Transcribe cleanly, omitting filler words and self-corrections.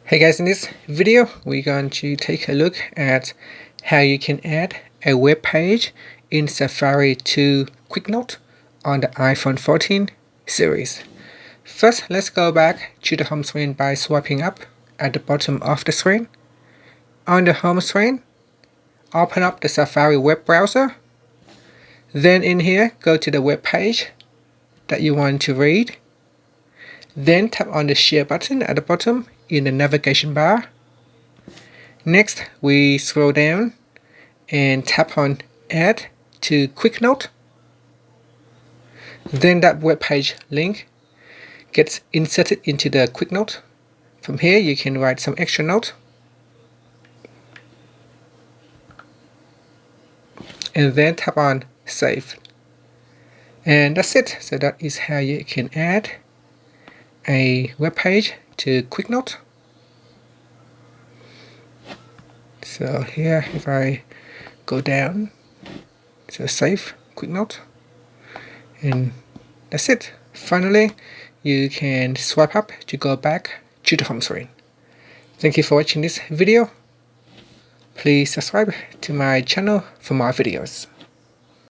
Hey guys, in this video we're going to take a look at how you can add a web page in Safari to QuickNote on the iPhone 14 series. First, let's go back to the home screen by swiping up at the bottom of the screen. On the home screen, open up the Safari web browser. Then in here, go to the web page that you want to read. Then tap on the share button at the bottom in the navigation bar. Next, we scroll down and tap on Add to QuickNote. Then that web page link gets inserted into the QuickNote. From here, you can write some extra note. And then tap on Save. And that's it. So that is how you can add a web page to QuickNote. So here, if I go down, so save QuickNote, and that's it. Finally, you can swipe up to go back to the home screen. Thank you for watching this video. Please subscribe to my channel for more videos.